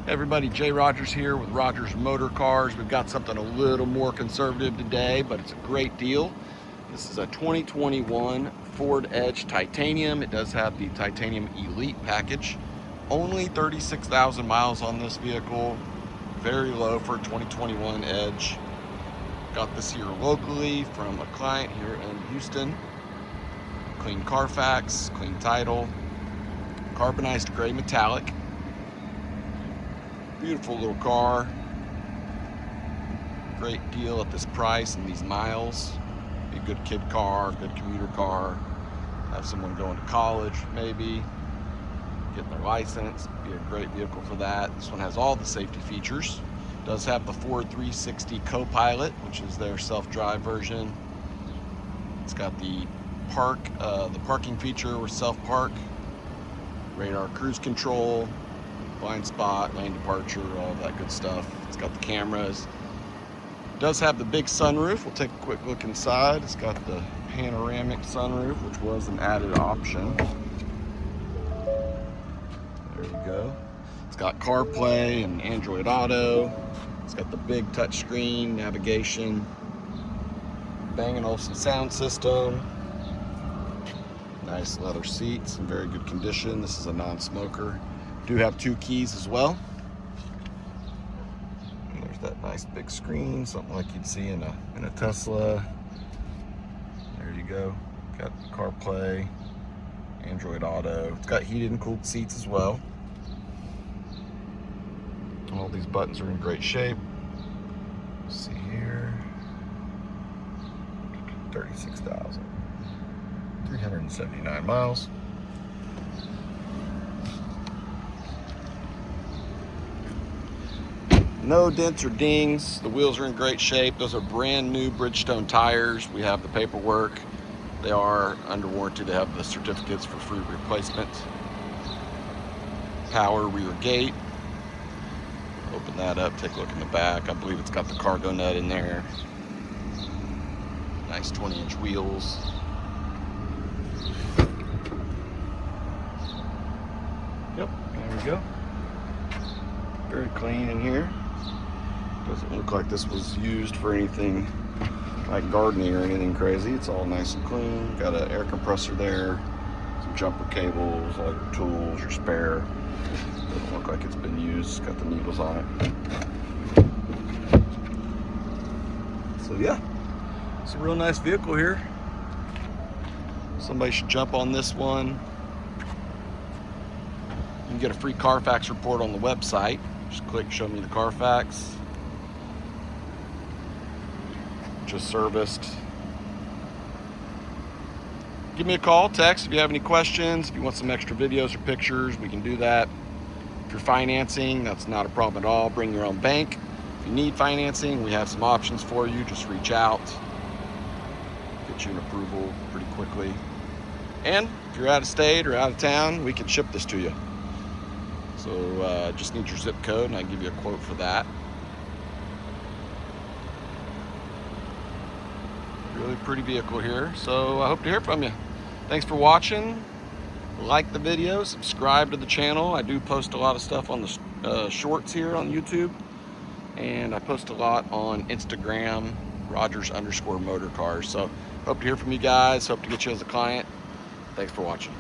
Hey everybody, Jay Rogers here with Rogers Motor Cars. We've got something a little more conservative today, but it's a great deal. This is a 2021 Ford Edge Titanium. It does have the Titanium Elite package. Only 36,000 miles on this vehicle. Very low for a 2021 Edge. Got this here locally from a client here in Houston. Clean Carfax, clean title, carbonized gray metallic. Beautiful little car. Great deal at this price and these miles. Be a good kid car, good commuter car. Have someone going to college, maybe. Getting their license. Be a great vehicle for that. This one has all the safety features. Does have the Ford 360 Copilot, which is their self-drive version. It's got the parking feature with self-park, radar cruise control, blind spot, lane departure, all that good stuff. It's got the cameras. It does have the big sunroof. We'll take a quick look inside. It's got the panoramic sunroof, which was an added option. There you go. It's got CarPlay and Android Auto. It's got the big touchscreen navigation. Bang & Olufsen sound system. Nice leather seats in very good condition. This is a non-smoker. Do have 2 keys as well. And there's that nice big screen, something like you'd see in a Tesla. There you go. Got CarPlay, Android Auto. It's got heated and cooled seats as well. All these buttons are in great shape. Let's see here. 36,379 miles. No dents or dings. The wheels are in great shape. Those are brand new Bridgestone tires. We have the paperwork. They are under warranty. They have the certificates for free replacement. Power rear gate. Open that up, take a look in the back. I believe it's got the cargo net in there. Nice 20-inch wheels. Yep, there we go. Very clean in here. Doesn't look like this was used for anything like gardening or anything crazy. It's all nice and clean. Got an air compressor there, some jumper cables, all your tools, your spare. Doesn't look like it's been used. Got the needles on it. So yeah, it's a real nice vehicle here. Somebody should jump on this one. You can get a free Carfax report on the website. Just click Show Me the Carfax. Just serviced. Give me a call, text if you have any questions. If you want some extra videos or pictures, we can do that. If you're financing, that's not a problem at all. Bring your own bank. If you need financing, we have some options for you. Just reach out. Get you an approval pretty quickly. And if you're out of state or out of town, we can ship this to you. So just need your zip code and I can give you a quote for that. Really pretty vehicle here. So I hope to hear from you. Thanks for watching. Like the video, subscribe to the channel. I do post a lot of stuff on the shorts here on YouTube. And I post a lot on Instagram, Rogers_motorcars. So hope to hear from you guys. Hope to get you as a client. Thanks for watching.